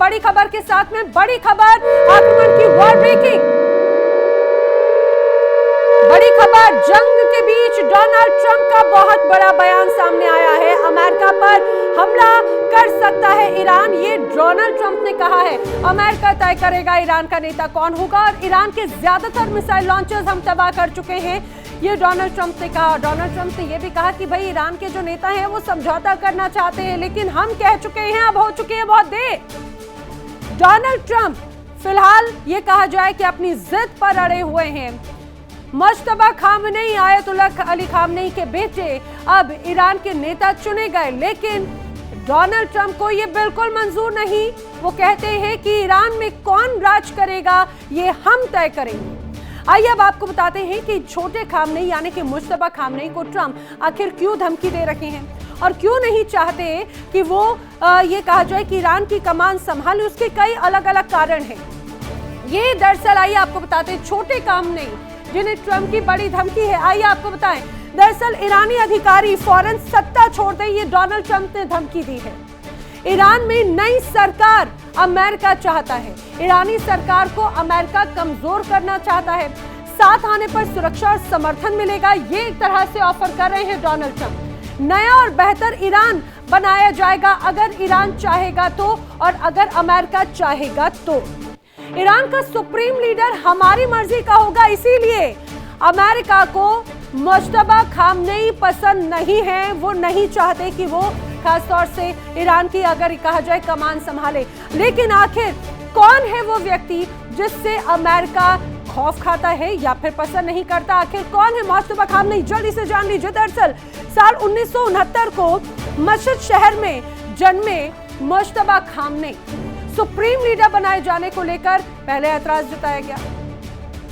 बड़ी खबर के साथ में बड़ी खबर, आक्रमण की वॉर ब्रेकिंग बड़ी खबर, जंग के बीच डोनाल्ड ट्रंप का बहुत बड़ा बयान सामने आया है। अमेरिका पर हमला कर सकता है ईरान, ये डोनाल्ड ट्रंप ने कहा है। अमेरिका तय करेगा ईरान का नेता कौन होगा और ईरान के ज्यादातर मिसाइल लॉन्चर्स हम तबाह कर चुके हैं, ये डोनाल्ड ट्रंप ने कहा। डोनाल्ड ट्रंप ने यह भी कहा कि भाई ईरान के जो नेता हैं वो समझौता करना चाहते हैं, लेकिन हम कह चुके हैं, अब हो चुकी है बहुत देर। डोनाल्ड ट्रंप फिलहाल ये कहा जाए कि अपनी जिद पर अड़े हुए हैं। Mushtaba Khamenei, Ayatollah Ali Khamenei के बेटे अब ईरान के नेता चुने गए, लेकिन डोनाल्ड ट्रंप को ये बिल्कुल मंजूर नहीं। वो कहते हैं कि ईरान में कौन राज करेगा ये हम तय करेंगे। आइए अब आपको बताते हैं कि छोटे खामनेई यानी कि मुश्तबा खामनेई को ट्रंप आखिर क्यों धमकी दे रहे हैं और क्यों नहीं चाहते कि वो ये कहा जाए कि ईरान की कमान संभाले। उसके कई अलग अलग कारण हैं। ये दरअसल आइए आपको बताते हैं छोटे खामनेई जिन्हें ट्रंप की बड़ी धमकी है। आइए आपको बताएं, दरअसल ईरानी अधिकारी फौरन सत्ता छोड़ दें, ये डोनाल्ड ट्रंप ने धमकी दी है। ईरान में नई सरकार अमेरिका चाहता है, ईरानी सरकार को अमेरिका कमजोर करना चाहता है, साथ आने पर सुरक्षा और समर्थन मिलेगा, ये एक तरह से ऑफर कर रहे हैं डोनाल्ड ट्रंप। नया और बेहतर ईरान बनाया जाएगा अगर ईरान चाहेगा तो, और अगर अमेरिका चाहेगा तो। ईरान का सुप्रीम लीडर हमारी मर्जी का होगा, इसीलिए अमेरिका को मुश्तबा खामनेई पसंद नहीं है। वो नहीं चाहते कि वो खासतौर से ईरान की अगर कहा जाए कमान संभाले। लेकिन आखिर कौन है वो व्यक्ति जिससे अमेरिका खौफ खाता है या फिर पसंद नहीं करता? आखिर कौन है मुश्तबा खामनेई? जल्दी से जान लीजिए। दरअसल साल 1969 को मशहद शहर में जन्मे मुश्तबा खामनेई सुप्रीम लीडर बनाए जाने को लेकर पहले ऐतराज जताया गया।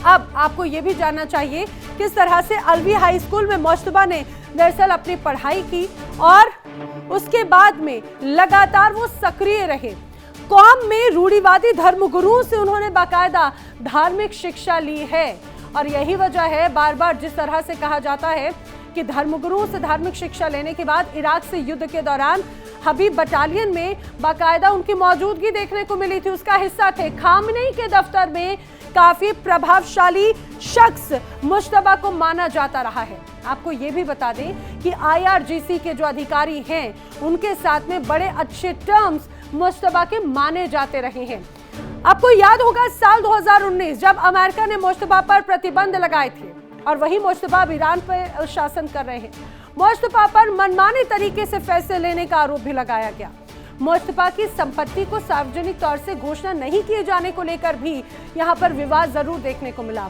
अब आपको यह भी जानना चाहिए किस तरह से अलवी हाई स्कूल में मुश्तबा ने दरअसल अपनी पढ़ाई की और उसके बाद में लगातार वो सक्रिय रहे। कौम में रूढ़िवादी धर्मगुरुओं से उन्होंने बाकायदा धार्मिक शिक्षा ली है और यही वजह है बार बार जिस तरह से कहा जाता है कि धर्मगुरुओं से धार्मिक शिक्षा लेने के बाद इराक से युद्ध के दौरान हबीब बटालियन में बाकायदा उनकी मौजूदगी देखने को मिली थी, उसका हिस्सा थे। खामनेई के दफ्तर में काफी प्रभावशाली शख्स मुश्तबा को माना जाता रहा है। आपको ये भी बता दें कि IRGC के जो अधिकारी हैं उनके साथ में बड़े अच्छे टर्म्स मुश्तबा के माने जाते रहे हैं। आपको याद होगा साल 2019 जब अमेरिका ने मुश्तबा पर प्रतिबंध लगाए थे और वही मुश्तबा अब ईरान पर शासन कर रहे हैं। मुश्तबा पर मनमाने तरीके से फैसले लेने का आरोप भी लगाया गया। मुश्तबा की संपत्ति को सार्वजनिक तौर से घोषणा नहीं किए जाने को लेकर भी यहां पर विवाद जरूर देखने को मिला।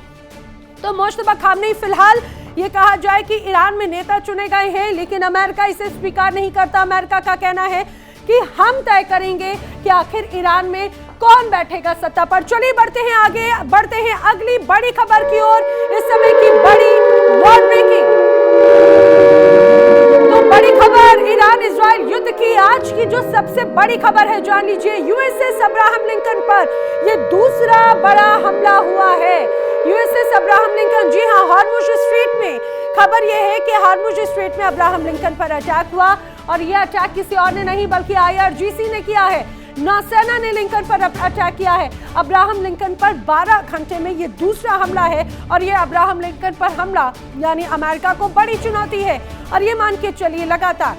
तो मुश्तबा खामनेई फिलहाल ये कहा जाए कि ईरान में नेता चुने गए हैं, लेकिन अमेरिका इसे स्वीकार नहीं करता। अमेरिका का कहना है कि हम तय करेंगे कि आखिर ईरान में कौन बैठेगा सत्ता पर। चलिए बढ़ते हैं आगे, बढ़ते हैं अगली बड़ी खबर की ओर। इस समय की बड़ी वॉर ब्रेकिंग तो बड़ी खबर ईरान इजराइल युद्ध की आज की जो सबसे बड़ी खबर है जान लीजिए। USS अब्राहम लिंकन पर यह दूसरा बड़ा हमला हुआ है। USS अब्राहम लिंकन, जी हां, हॉर्मुज स्ट्रेट में खबर यह है कि हॉर्मुज स्ट्रेट में अब्राहम लिंकन पर अटैक हुआ और यह अटैक किसी और ने नहीं बल्कि IRGC ने किया है। नौसेना ने लिंकन पर अटैक किया है। अब्राहम लिंकन पर 12 घंटे में ये दूसरा हमला है और ये अब्राहम लिंकन पर हमला यानी अमेरिका को बड़ी चुनौती है। और ये मान के चलिए लगातार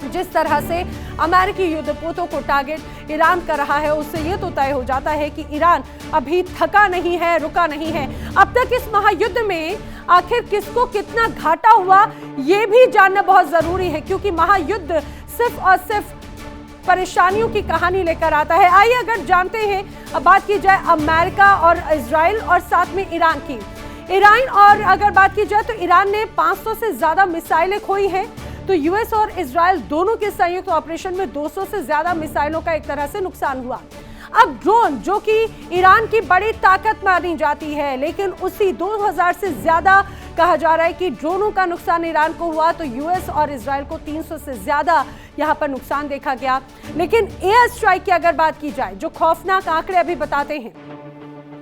जिस तरह से अमेरिकी युद्धपोतों को टारगेट ईरान कर रहा है उससे ये तो तय हो जाता है कि ईरान अभी थका नहीं है, रुका नहीं है। अब तक इस महायुद्ध में आखिर किसको कितना घाटा हुआ ये भी जानना बहुत जरूरी है, क्योंकि महायुद्ध सिर्फ और सिर्फ परेशानियों की कहानी लेकर आता है। आइए अगर जानते हैं, अब बात की जाए अमेरिका और इजराइल और साथ में ईरान की। ईरान और अगर बात की जाए तो ईरान ने 500 से ज्यादा मिसाइलें खोई हैं, तो यूएस और इजराइल दोनों के संयुक्त ऑपरेशन में 200 से ज्यादा मिसाइलों का एक तरह से नुकसान हुआ। अब ड्रोन जो कि ईरान की बड़ी ताकत मानी जाती है, लेकिन उसी 2000 से ज्यादा कहा जा रहा है कि ड्रोनों का नुकसान ईरान को हुआ, तो यूएस और इजराइल को 300 से ज्यादा यहां पर नुकसान देखा गया। लेकिन एयर स्ट्राइक की अगर बात की जाए, जो खौफनाक आंकड़े अभी बताते हैं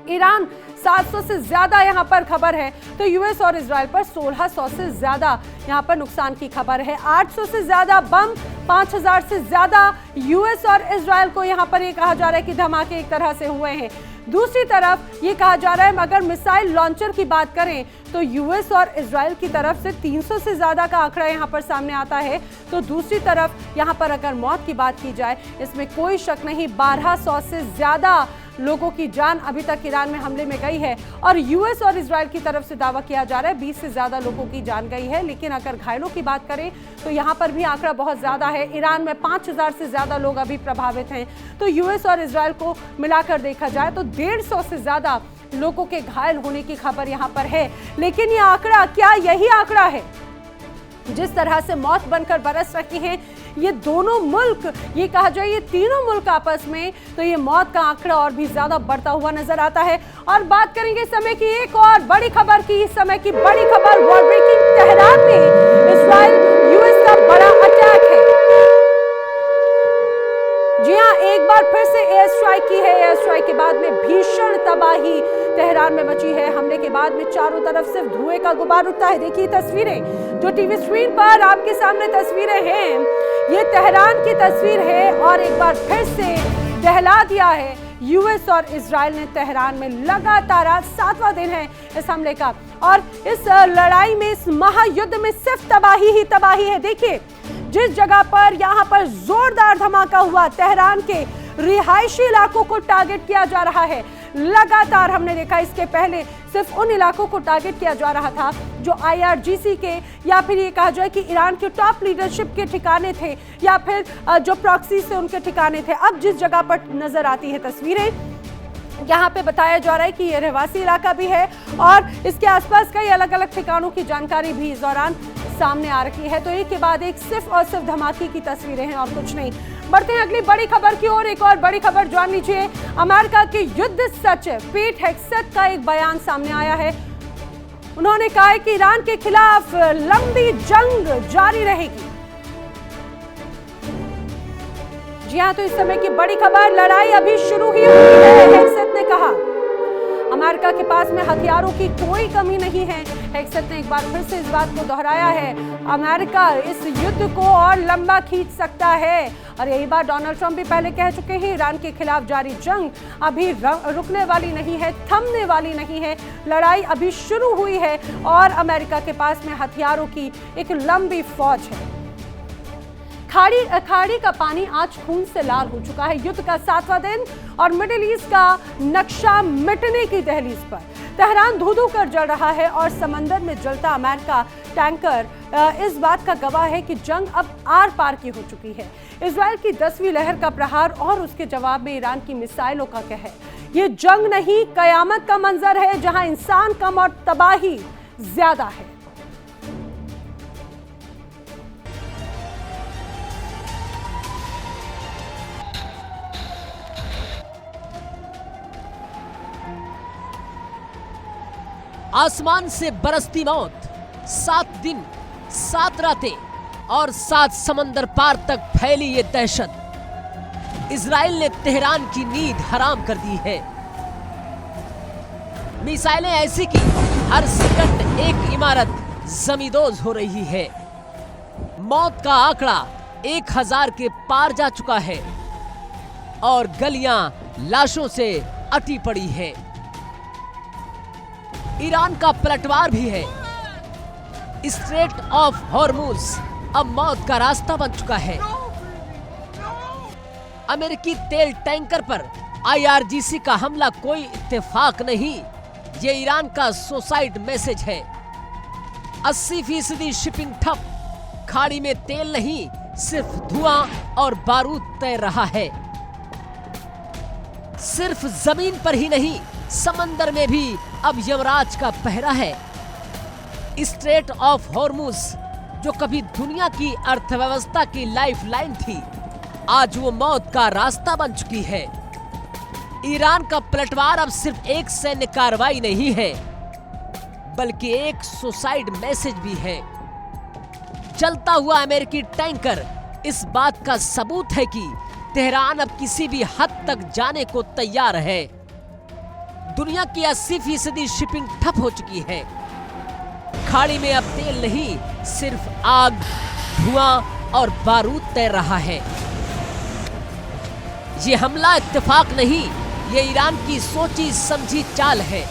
ईरान 700 से ज्यादा यहां पर खबर है, तो यूएस और इजराइल पर 1600 से ज्यादा यहां पर नुकसान की खबर है। 800 से ज्यादा बम, 5000 से ज्यादा यूएस और इजराइल को यहां पर ये कहा जा रहा है कि धमाके एक तरह से हुए हैं। दूसरी तरफ ये कहा जा रहा है अगर मिसाइल लॉन्चर की बात करें तो यूएस और इजराइल की तरफ से 300 से ज्यादा का आंकड़ा यहां पर सामने आता है। तो दूसरी तरफ यहां पर अगर मौत की बात की जाए, इसमें कोई शक नहीं 1200 से ज्यादा लोगों की जान अभी तक ईरान में हमले में गई है और यूएस और इजराइल की तरफ से दावा किया जा रहा है 20 से ज्यादा लोगों की जान गई है। लेकिन अगर घायलों की बात करें तो यहां पर भी आंकड़ा बहुत ज्यादा है। ईरान में 5000 से ज्यादा लोग अभी प्रभावित हैं। तो यूएस और इजराइल को मिलाकर देखा जाए तो 150 से ज्यादा लोगों के घायल होने की खबर यहां पर है। लेकिन यह आंकड़ा क्या यही आंकड़ा है? जिस तरह से मौत बनकर बरस रही हैं ये दोनों मुल्क, ये कहा जाए ये तीनों मुल्क आपस में, तो ये मौत का आंकड़ा और भी ज्यादा बढ़ता हुआ नजर आता है। और बात करेंगे समय की एक और बड़ी खबर की। इस समय की बड़ी खबर वॉर ब्रेकिंग, तेहरान में इजराइल यूएस का बड़ा अटैक है। जी हां, एक बार फिर से एयर स्ट्राइक की है। एयर स्ट्राइक के बाद में भीषण तबाही तेहरान में मची है। हमले के बाद में चारों तरफ सिर्फ धुएं का गुबार उठता है। देखिए तस्वीरें जो टीवी स्क्रीन पर आपके सामने तस्वीरें हैं, ये तेहरान की तस्वीर है और एक बार फिर से दहला दिया है यूएस और इजराइल ने तेहरान में। लगातार आज 7वां दिन है इस हमले का और इस लड़ाई में, इस महायुद्ध में सिर्फ तबाही ही तबाही है। देखिए जिस जगह पर यहां पर जोरदार धमाका हुआ, तेहरान के रिहायशी इलाकों को टारगेट किया जा रहा है। लगातार हमने देखा इसके पहले सिर्फ उन इलाकों को टारगेट किया जा रहा था जो आईआरजीसी के या फिर ये कहा जाए कि ईरान के टॉप लीडरशिप के ठिकाने थे या फिर जो प्रॉक्सी से उनके ठिकाने थे। अब जिस जगह पर नजर आती है तस्वीरें, यहाँ पे बताया जा रहा है कि ये रहवासी इलाका भी है और इसके आसपास कई अलग अलग ठिकानों की जानकारी भी इस दौरान सामने आ रही है। तो एक के बाद एक सिर्फ और सिर्फ धमाके की तस्वीरें हैं और कुछ नहीं। बढ़ते हैं अगली बड़ी खबर की ओर। एक और बड़ी खबर जान लीजिए। अमेरिका के युद्ध सचिव पीट हेग्सेथ का एक बयान सामने आया है। उन्होंने कहा है कि ईरान के खिलाफ लंबी जंग जारी रहेगी। जी हां, तो इस समय की बड़ी खबर, लड़ाई अभी शुरू ही हुई है। हेग्सेथ ने कहा अमेरिका के पास में हथियारों की कोई कमी नहीं है। हेग्सेथ ने एक बार फिर से इस बात को दोहराया है, अमेरिका इस युद्ध को और लंबा खींच सकता है। और यही बात डोनाल्ड ट्रंप भी पहले कह चुके हैं, ईरान के खिलाफ जारी जंग अभी रुकने वाली नहीं है, थमने वाली नहीं है। लड़ाई अभी शुरू हुई है और अमेरिका के पास में हथियारों की एक लंबी फौज है। खाड़ी का पानी आज खून से लाल हो चुका है। युद्ध का 7वां दिन और मिडिल ईस्ट का नक्शा मिटने की दहलीज पर। तेहरान धू-धू कर जल रहा है और समंदर में जलता अमेरिका टैंकर इस बात का गवाह है कि जंग अब आर पार की हो चुकी है। इजराइल की 10वीं लहर का प्रहार और उसके जवाब में ईरान की मिसाइलों का कहर। ये जंग नहीं, कयामत का मंजर है जहां इंसान कम और तबाही ज्यादा है। आसमान से बरसती मौत, 7 दिन 7 रातें और 7 समंदर पार तक फैली ये दहशत। इजराइल ने तेहरान की नींद हराम कर दी है। मिसाइलें ऐसी कि हर सेकंड एक इमारत जमींदोज हो रही है। मौत का आंकड़ा 1000 के पार जा चुका है और गलियां लाशों से अटी पड़ी है। ईरान का पलटवार भी है। स्ट्रेट ऑफ हॉर्मुज अब मौत का रास्ता बन चुका है। अमेरिकी तेल टैंकर पर आईआरजीसी का हमला कोई इत्तेफाक नहीं, ये ईरान का सुसाइड मैसेज है। 80% शिपिंग ठप। खाड़ी में तेल नहीं, सिर्फ धुआं और बारूद तैर रहा है। सिर्फ जमीन पर ही नहीं, समंदर में भी अब यमराज का पहरा है। स्ट्रेट ऑफ हॉर्मुज जो कभी दुनिया की अर्थव्यवस्था की लाइफलाइन थी, आज वो मौत का रास्ता बन चुकी है। ईरान का पलटवार अब सिर्फ एक सैन्य कार्रवाई नहीं है, बल्कि एक सुसाइड मैसेज भी है। चलता हुआ अमेरिकी टैंकर इस बात का सबूत है कि तेहरान अब किसी भी हद तक जाने को तैयार है। दुनिया की 80% शिपिंग ठप हो चुकी है। खाड़ी में अब तेल नहीं, सिर्फ आग, धुआं और बारूद तैर रहा है। ये हमला इत्तेफाक नहीं, ये ईरान की सोची समझी चाल है।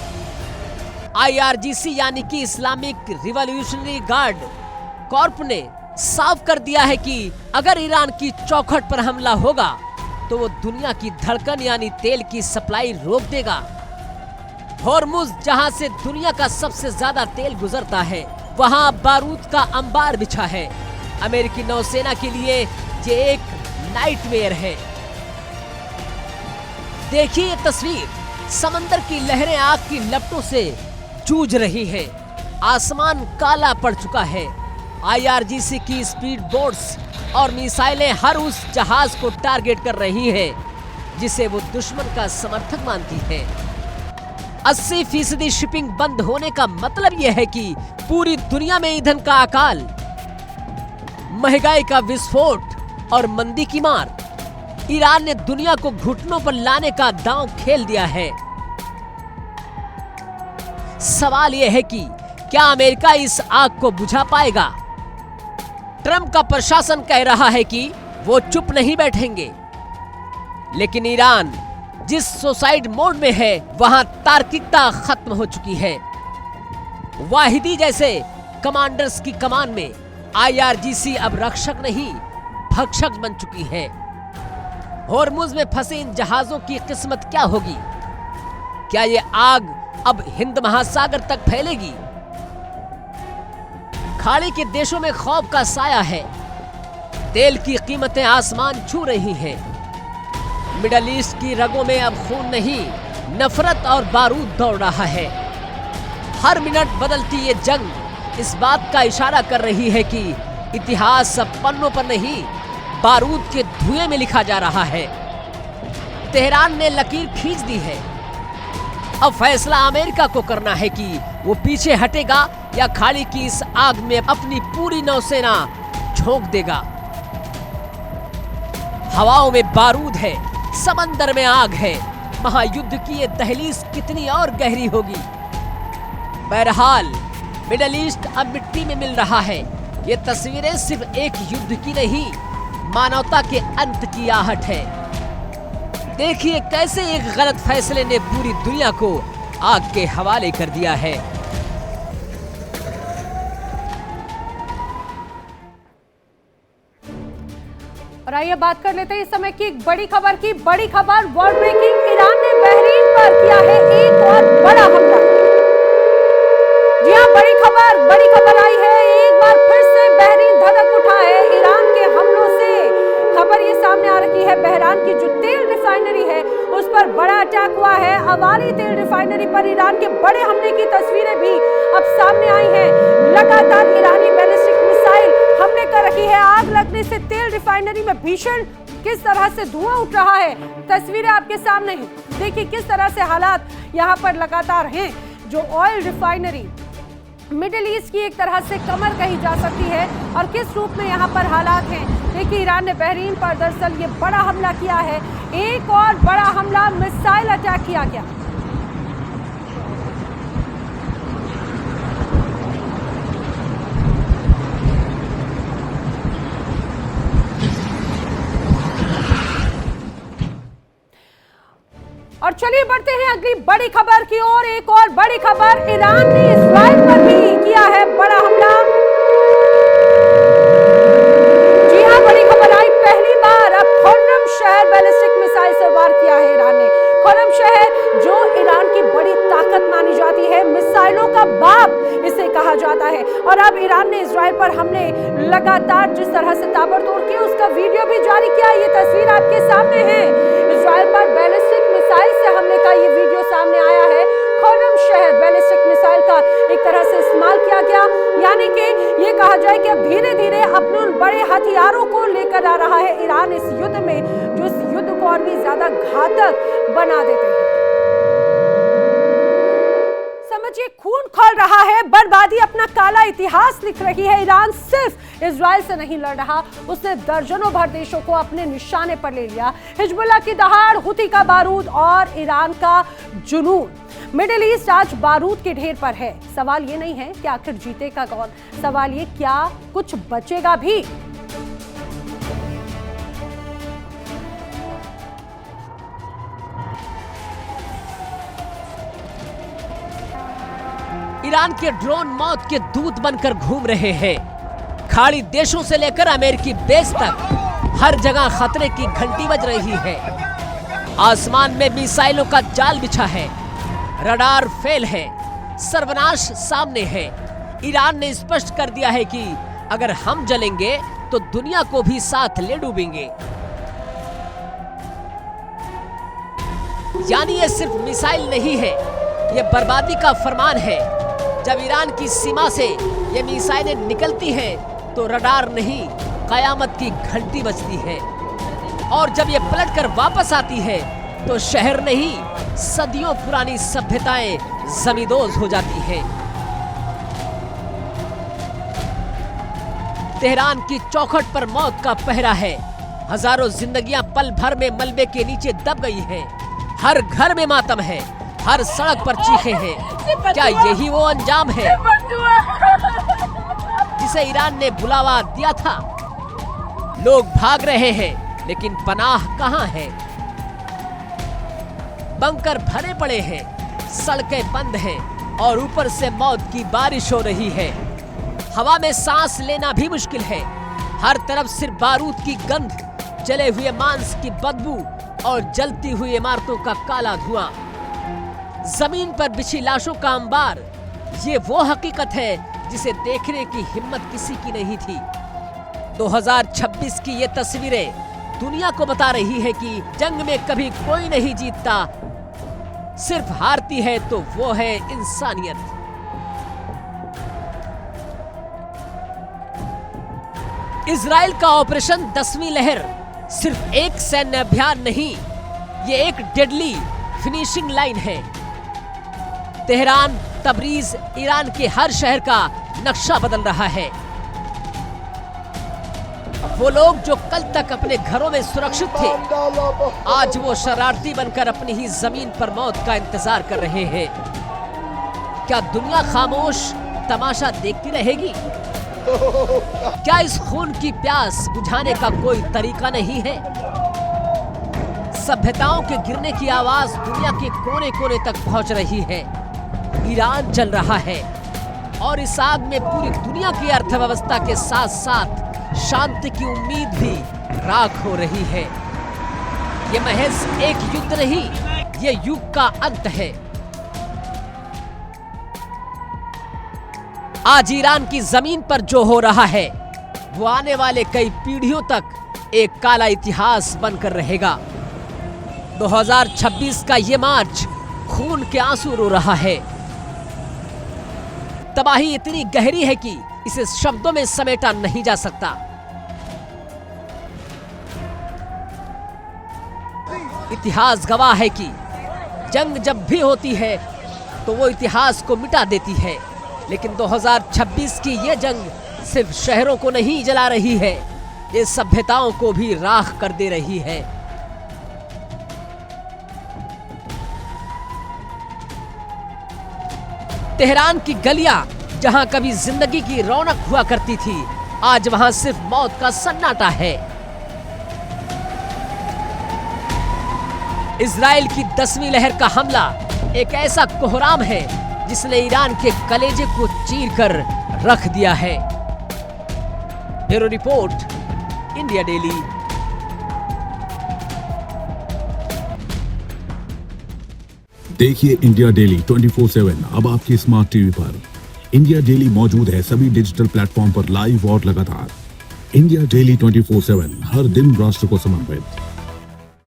IRGC यानी कि इस्लामिक रिवॉल्यूशनरी गार्ड कॉर्प ने साफ कर दिया है कि अगर ईरान की चौखट पर हमला होगा तो वो दुनिया की धड़कन यानी तेल की सप्लाई रोक देगा। होर्मुज, जहां से दुनिया का सबसे ज्यादा तेल गुजरता है, वहां बारूद का अंबार बिछा है। अमेरिकी नौसेना के लिए ये एक नाइटमेयर है। देखिए ये तस्वीर, समंदर की लहरें आग की लपटों से जूझ रही है। आसमान काला पड़ चुका है। IRGC की स्पीड बोट्स और मिसाइलें हर उस जहाज को टारगेट कर रही हैं जिसे वो दुश्मन का समर्थक मानती है। 80% शिपिंग बंद होने का मतलब यह है कि पूरी दुनिया में ईंधन का अकाल, महंगाई का विस्फोट और मंदी की मार। ईरान ने दुनिया को घुटनों पर लाने का दांव खेल दिया है। सवाल यह है कि क्या अमेरिका इस आग को बुझा पाएगा? ट्रंप का प्रशासन कह रहा है कि वो चुप नहीं बैठेंगे, लेकिन ईरान जिस सुसाइड मोड में है वहां तार्किकता खत्म हो चुकी है। वाहिदी जैसे कमांडर्स की कमान में IRGC अब रक्षक नहीं, भक्षक बन चुकी है। होर्मुज में फंसे इन जहाजों की किस्मत क्या होगी? क्या ये आग अब हिंद महासागर तक फैलेगी? खाड़ी के देशों में खौफ का साया है। तेल की कीमतें आसमान छू रही हैं। मिडल ईस्ट की रगों में अब खून नहीं, नफरत और बारूद दौड़ रहा है। हर मिनट बदलती ये जंग इस बात का इशारा कर रही है कि इतिहास अब पन्नों पर नहीं, बारूद के धुएं में लिखा जा रहा है। तेहरान ने लकीर खींच दी है। अब फैसला अमेरिका को करना है कि वो पीछे हटेगा या खाड़ी की इस आग में अपनी पूरी नौसेना झोंक देगा। हवाओं में बारूद है, समंदर में आग है। महायुद्ध की ये दहलीज कितनी और गहरी होगी। बहरहाल मिडल ईस्ट अब मिट्टी में मिल रहा है। ये तस्वीरें सिर्फ एक युद्ध की नहीं, मानवता के अंत की आहट है। देखिए कैसे एक गलत फैसले ने पूरी दुनिया को आग के हवाले कर दिया है। और आइए बात कर लेते हैं इस समय की एक बड़ी खबर की। बड़ी खबर, वर्ल्ड ब्रेकिंग, ईरान ने बहरीन पर किया है एक और बड़ा हमला। जी हां, बड़ी खबर आई है। एक बार फिर से बहरीन धधक उठा है ईरान के हमलों से। खबर ये सामने आ रही है, बहरान की जो तेल रिफाइनरी है उस पर बड़ा अटैक हुआ है। अवारी तेल रिफाइनरी पर ईरान के बड़े हमले की तस्वीरें भी अब सामने आई हैं। लगातार ईरानी बैलिस्टिक मिसाइल हमले कर रही है। आग लगने से तेल रिफाइनरी में भीषण किस तरह से धुआं उठ रहा है, तस्वीरें आपके सामने हैं। देखिए किस तरह से हालात यहाँ पर लगातार हैं। जो ऑयल रिफाइनरी मिडिल ईस्ट की एक तरह से कमर कही जा सकती है, और किस रूप में यहाँ पर हालात हैं। देखिए ईरान ने बहरीन पर दरअसल ये बड़ा हमला किया है। एक और बड़ा हमला, मिसाइल अटैक किया गया। और चलिए बढ़ते हैं अगली बड़ी खबर की ओर। एक और बड़ी खबर, ईरान ने इजराइल पर भी किया है बड़ा हमला। जी हां, बड़ी खबर आई। पहली बार अब खुर्रम शहर बैलिस्टिक मिसाइल से वार किया है ईरान ने। खुर्रम शहर जो ईरान की बड़ी ताकत मानी जाती है, मिसाइलों का बाप इसे कहा जाता है। और अब ईरान ने इजराइल पर हमले लगातार जिस तरह से ताबड़तोड़ किए उसका वीडियो भी जारी किया। ये तस्वीर आपके सामने है। इजराइल पर बैलिस्टिक मिसाइल से हमले का ये वीडियो सामने आया है। खुर्रम शहर बैलिस्टिक मिसाइल का एक तरह से इस्तेमाल किया गया, यानी कि ये कहा जाए कि अब धीरे धीरे अपने बड़े हथियारों को लेकर आ रहा है ईरान इस युद्ध में, जो इस युद्ध को और भी ज्यादा घातक बना देते हैं। समझिए खून खौल रहा है, बर्बादी अपना काला इतिहास लिख रही है। ईरान सिर्फ इजराइल से नहीं लड़ रहा, उसने दर्जनों भर देशों को अपने निशाने पर ले लिया। हिजबुल्लाह की दहाड़, हुती का बारूद और ईरान का जुनून। मिडिल ईस्ट आज बारूद के ढेर पर है। सवाल ये नहीं है कि आखिर जीतेगा कौन, सवाल ये क्या कुछ बचेगा भी। ईरान के ड्रोन मौत के दूत बनकर घूम रहे हैं। खाड़ी देशों से लेकर अमेरिकी बेस तक हर जगह खतरे की घंटी बज रही है। आसमान में मिसाइलों का जाल बिछा है, रडार फेल है, सर्वनाश सामने है। ईरान ने स्पष्ट कर दिया है कि अगर हम जलेंगे तो दुनिया को भी साथ ले डूबेंगे। यानी ये सिर्फ मिसाइल नहीं है, ये बर्बादी का फरमान है। जब ईरान की सीमा से ये मिसाइलें निकलती हैं तो रडार नहीं, कयामत की घंटी बजती है। और जब ये पलटकर वापस आती है तो शहर नहीं, सदियों पुरानी सभ्यताएं जमींदोज हो जाती हैं। तेहरान की चौखट पर मौत का पहरा है। हजारों जिंदगियां पल भर में मलबे के नीचे दब गई हैं। हर घर में मातम है, हर सड़क पर चीखें हैं। क्या यही वो अंजाम है जिसे ईरान ने बुलावा दिया था? लोग भाग रहे हैं, लेकिन पनाह कहां है? बंकर भरे पड़े हैं, सड़कें बंद हैं और ऊपर से मौत की बारिश हो रही है। हवा में सांस लेना भी मुश्किल है। हर तरफ सिर्फ बारूद की गंध, जले हुए मांस की बदबू और जलती हुई इमारतों का काला धुआं। जमीन पर बिछी लाशों का अंबार, ये वो हकीकत है जिसे देखने की हिम्मत किसी की नहीं थी। 2026 की ये तस्वीरें दुनिया को बता रही है कि जंग में कभी कोई नहीं जीतता, सिर्फ हारती है तो वो है इंसानियत। इजराइल का ऑपरेशन 10वीं लहर सिर्फ एक सैन्य अभियान नहीं, ये एक डेडली फिनिशिंग लाइन है। तेहरान, तबरीज, ईरान के हर शहर का नक्शा बदल रहा है। वो लोग जो कल तक अपने घरों में सुरक्षित थे, आज वो शरारती बनकर अपनी ही जमीन पर मौत का इंतजार कर रहे हैं। क्या दुनिया खामोश तमाशा देखती रहेगी? क्या इस खून की प्यास बुझाने का कोई तरीका नहीं है? सभ्यताओं के गिरने की आवाज दुनिया के कोने कोने तक पहुंच रही है। ईरान जल रहा है और इस आग में पूरी दुनिया की अर्थव्यवस्था के साथ साथ शांति की उम्मीद भी राख हो रही है। ये महज एक युद्ध नहीं, ये युग का अंत है। आज ईरान की जमीन पर जो हो रहा है वो आने वाले कई पीढ़ियों तक एक काला इतिहास बनकर रहेगा। 2026 का ये मार्च खून के आंसू रो रहा है। तबाही इतनी गहरी है कि इसे शब्दों में समेटा नहीं जा सकता। इतिहास गवाह है कि जंग जब भी होती है तो वो इतिहास को मिटा देती है, लेकिन 2026 की ये जंग सिर्फ शहरों को नहीं जला रही है, ये सभ्यताओं को भी राख कर दे रही है। तेहरान की गलियां जहां कभी जिंदगी की रौनक हुआ करती थी, आज वहां सिर्फ मौत का सन्नाटा है। इजराइल की 10वीं लहर का हमला एक ऐसा कोहराम है जिसने ईरान के कलेजे को चीरकर रख दिया है। Bureau report, India daily. देखिए इंडिया डेली 24/7 अब आपकी स्मार्ट टीवी पर। इंडिया डेली मौजूद है सभी डिजिटल प्लेटफॉर्म पर लाइव और लगातार। इंडिया डेली 24/7 हर दिन राष्ट्र को समर्पित।